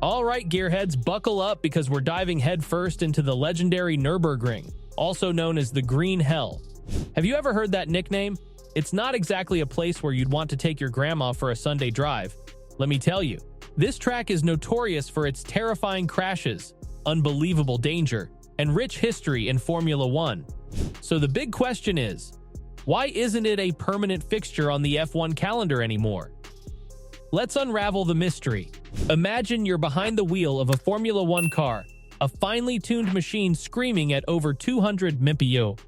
All right, gearheads, buckle up because we're diving headfirst into the legendary Nürburgring, also known as the Green Hell. Have you ever heard that nickname? It's not exactly a place where you'd want to take your grandma for a Sunday drive. Let me tell you, this track is notorious for its terrifying crashes, unbelievable danger, and rich history in Formula One. So the big question is, why isn't it a permanent fixture on the F1 calendar anymore? Let's unravel the mystery. Imagine you're behind the wheel of a Formula One car, a finely tuned machine screaming at over 200 mph.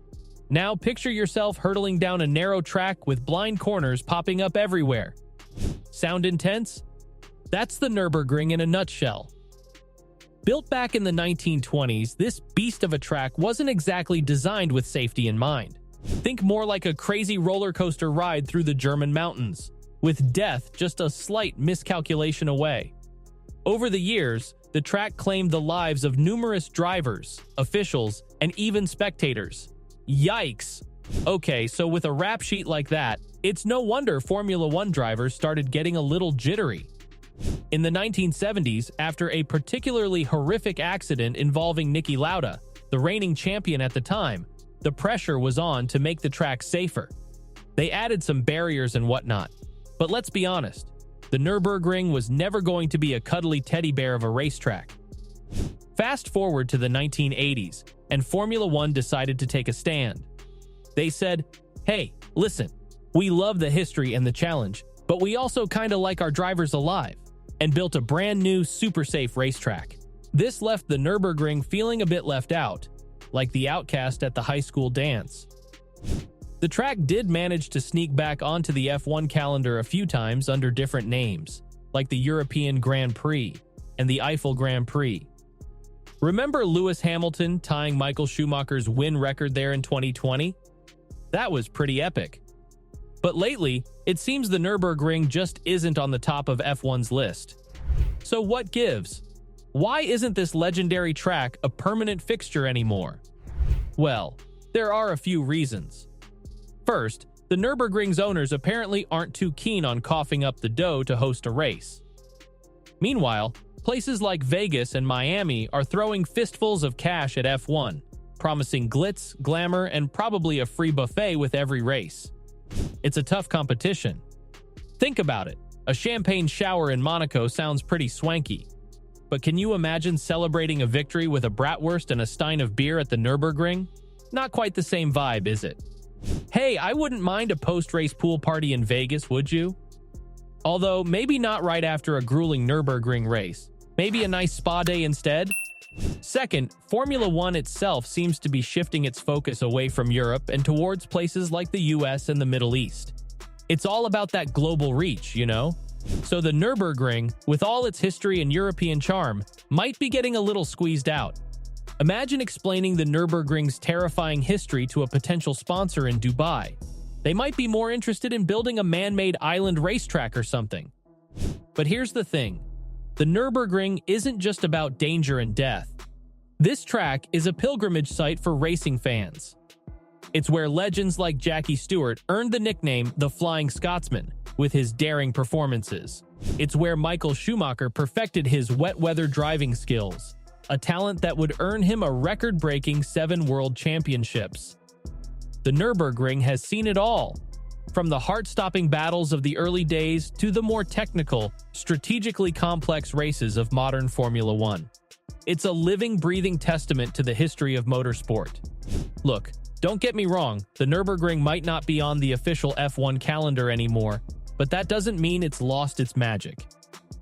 Now picture yourself hurtling down a narrow track with blind corners popping up everywhere. Sound intense? That's the Nürburgring in a nutshell. Built back in the 1920s, this beast of a track wasn't exactly designed with safety in mind. Think more like a crazy roller coaster ride through the German mountains, with death just a slight miscalculation away. Over the years, the track claimed the lives of numerous drivers, officials, and even spectators. Yikes! Okay, so with a rap sheet like that, it's no wonder Formula One drivers started getting a little jittery. In the 1970s, after a particularly horrific accident involving Niki Lauda, the reigning champion at the time, the pressure was on to make the track safer. They added some barriers and whatnot. But let's be honest, the Nürburgring was never going to be a cuddly teddy bear of a racetrack. Fast forward to the 1980s, and Formula One decided to take a stand. They said, hey, listen, we love the history and the challenge, but we also kinda like our drivers alive, and built a brand new super safe racetrack. This left the Nürburgring feeling a bit left out, like the outcast at the high school dance. The track did manage to sneak back onto the F1 calendar a few times under different names, like the European Grand Prix and the Eiffel Grand Prix. Remember Lewis Hamilton tying Michael Schumacher's win record there in 2020? That was pretty epic. But lately, it seems the Nürburgring just isn't on the top of F1's list. So what gives? Why isn't this legendary track a permanent fixture anymore? Well, there are a few reasons. First, the Nürburgring's owners apparently aren't too keen on coughing up the dough to host a race. Meanwhile, places like Vegas and Miami are throwing fistfuls of cash at F1, promising glitz, glamour, and probably a free buffet with every race. It's a tough competition. Think about it. A champagne shower in Monaco sounds pretty swanky. But can you imagine celebrating a victory with a bratwurst and a stein of beer at the Nürburgring? Not quite the same vibe, is it? Hey, I wouldn't mind a post-race pool party in Vegas, would you? Although, maybe not right after a grueling Nürburgring race. Maybe a nice spa day instead? Second, Formula One itself seems to be shifting its focus away from Europe and towards places like the US and the Middle East. It's all about that global reach, you know? So the Nürburgring, with all its history and European charm, might be getting a little squeezed out. Imagine explaining the Nürburgring's terrifying history to a potential sponsor in Dubai. They might be more interested in building a man-made island racetrack or something. But here's the thing. The Nürburgring isn't just about danger and death. This track is a pilgrimage site for racing fans. It's where legends like Jackie Stewart earned the nickname the Flying Scotsman with his daring performances. It's where Michael Schumacher perfected his wet-weather driving skills, a talent that would earn him a record-breaking 7 world championships. The Nürburgring has seen it all, from the heart-stopping battles of the early days to the more technical, strategically complex races of modern Formula One. It's a living, breathing testament to the history of motorsport. Look, don't get me wrong, the Nürburgring might not be on the official F1 calendar anymore, but that doesn't mean it's lost its magic.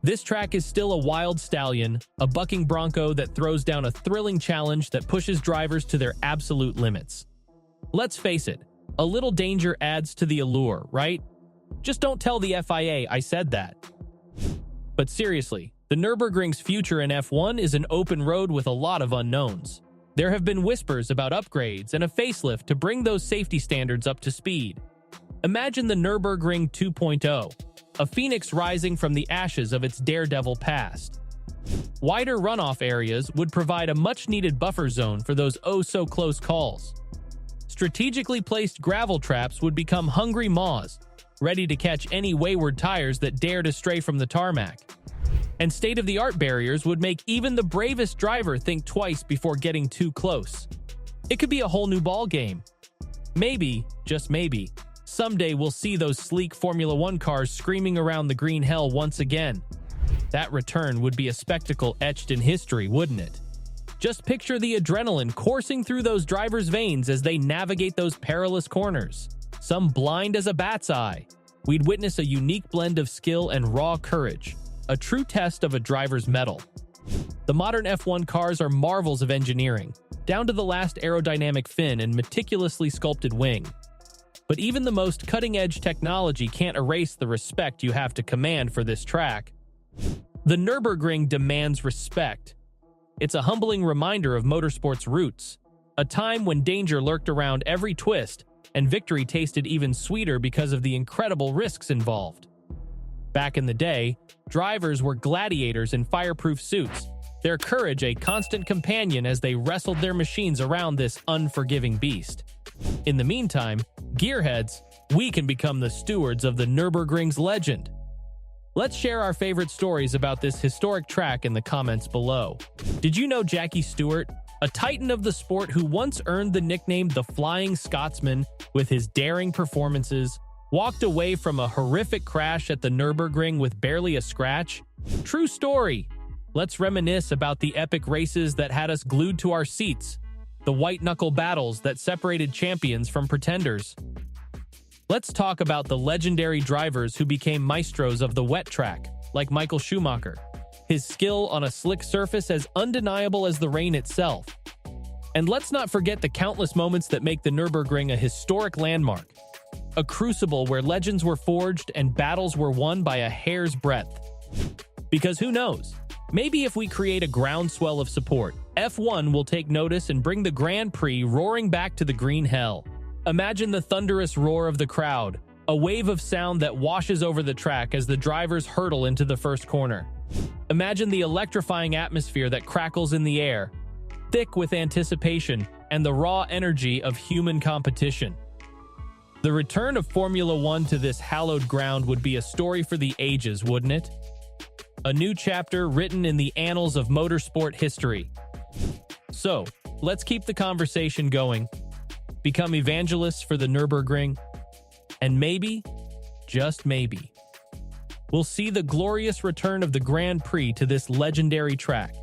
This track is still a wild stallion, a bucking bronco that throws down a thrilling challenge that pushes drivers to their absolute limits. Let's face it, a little danger adds to the allure, right? Just don't tell the FIA I said that. But seriously, the Nürburgring's future in F1 is an open road with a lot of unknowns. There have been whispers about upgrades and a facelift to bring those safety standards up to speed. Imagine the Nürburgring 2.0, a phoenix rising from the ashes of its daredevil past. Wider runoff areas would provide a much-needed buffer zone for those oh-so-close calls. Strategically placed gravel traps would become hungry maws, ready to catch any wayward tires that dare to stray from the tarmac. And state-of-the-art barriers would make even the bravest driver think twice before getting too close. It could be a whole new ball game. Maybe, just maybe, someday we'll see those sleek Formula One cars screaming around the green hell once again. That return would be a spectacle etched in history, wouldn't it? Just picture the adrenaline coursing through those drivers' veins as they navigate those perilous corners. Some blind as a bat's eye. We'd witness a unique blend of skill and raw courage, a true test of a driver's mettle. The modern F1 cars are marvels of engineering, down to the last aerodynamic fin and meticulously sculpted wing. But even the most cutting-edge technology can't erase the respect you have to command for this track. The Nürburgring demands respect. It's a humbling reminder of motorsport's roots, a time when danger lurked around every twist and victory tasted even sweeter because of the incredible risks involved. Back in the day, drivers were gladiators in fireproof suits, their courage a constant companion as they wrestled their machines around this unforgiving beast. In the meantime, gearheads, we can become the stewards of the Nürburgring's legend. Let's share our favorite stories about this historic track in the comments below. Did you know Jackie Stewart, a titan of the sport who once earned the nickname the Flying Scotsman with his daring performances, walked away from a horrific crash at the Nürburgring with barely a scratch? True story. Let's reminisce about the epic races that had us glued to our seats, the white-knuckle battles that separated champions from pretenders. Let's talk about the legendary drivers who became maestros of the wet track, like Michael Schumacher. His skill on a slick surface as undeniable as the rain itself. And let's not forget the countless moments that make the Nürburgring a historic landmark, a crucible where legends were forged and battles were won by a hair's breadth. Because who knows, maybe if we create a groundswell of support, F1 will take notice and bring the Grand Prix roaring back to the green hell. Imagine the thunderous roar of the crowd, a wave of sound that washes over the track as the drivers hurtle into the first corner. Imagine the electrifying atmosphere that crackles in the air, thick with anticipation and the raw energy of human competition. The return of Formula One to this hallowed ground would be a story for the ages, wouldn't it? A new chapter written in the annals of motorsport history. So, let's keep the conversation going. Become evangelists for the Nürburgring, and maybe, just maybe, we'll see the glorious return of the Grand Prix to this legendary track.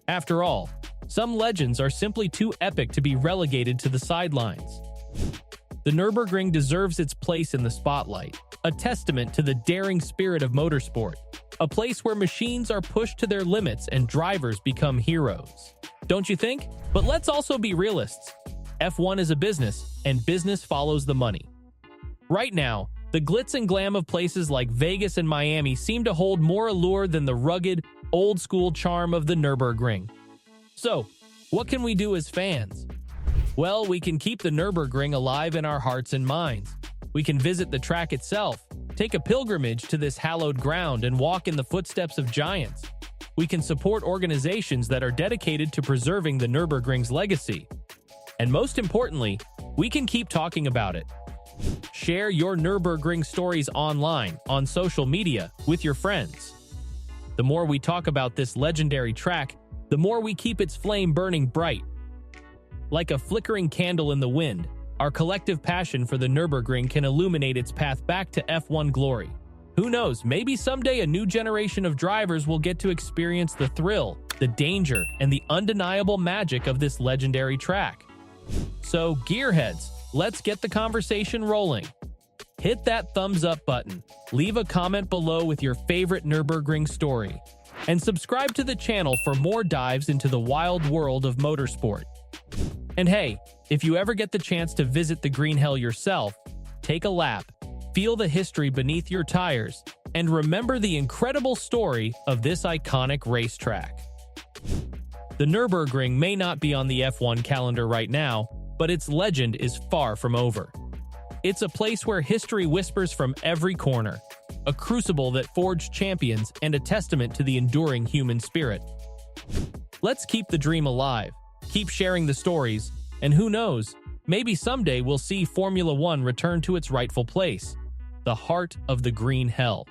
After all, some legends are simply too epic to be relegated to the sidelines. The Nürburgring deserves its place in the spotlight, a testament to the daring spirit of motorsport, a place where machines are pushed to their limits and drivers become heroes. Don't you think? But let's also be realists. F1 is a business, and business follows the money. Right now, the glitz and glam of places like Vegas and Miami seem to hold more allure than the rugged, old-school charm of the Nürburgring. So, what can we do as fans? Well, we can keep the Nürburgring alive in our hearts and minds. We can visit the track itself, take a pilgrimage to this hallowed ground, and walk in the footsteps of giants. We can support organizations that are dedicated to preserving the Nürburgring's legacy. And most importantly, we can keep talking about it. Share your Nürburgring stories online, on social media, with your friends. The more we talk about this legendary track, the more we keep its flame burning bright. Like a flickering candle in the wind, our collective passion for the Nürburgring can illuminate its path back to F1 glory. Who knows, maybe someday a new generation of drivers will get to experience the thrill, the danger, and the undeniable magic of this legendary track. So, gearheads, let's get the conversation rolling. Hit that thumbs up button, leave a comment below with your favorite Nürburgring story, and subscribe to the channel for more dives into the wild world of motorsport. And hey, if you ever get the chance to visit the Green Hell yourself, take a lap, feel the history beneath your tires, and remember the incredible story of this iconic racetrack. The Nürburgring may not be on the F1 calendar right now, but its legend is far from over. It's a place where history whispers from every corner, a crucible that forged champions and a testament to the enduring human spirit. Let's keep the dream alive, keep sharing the stories, and who knows, maybe someday we'll see Formula One return to its rightful place, the heart of the Green Hell.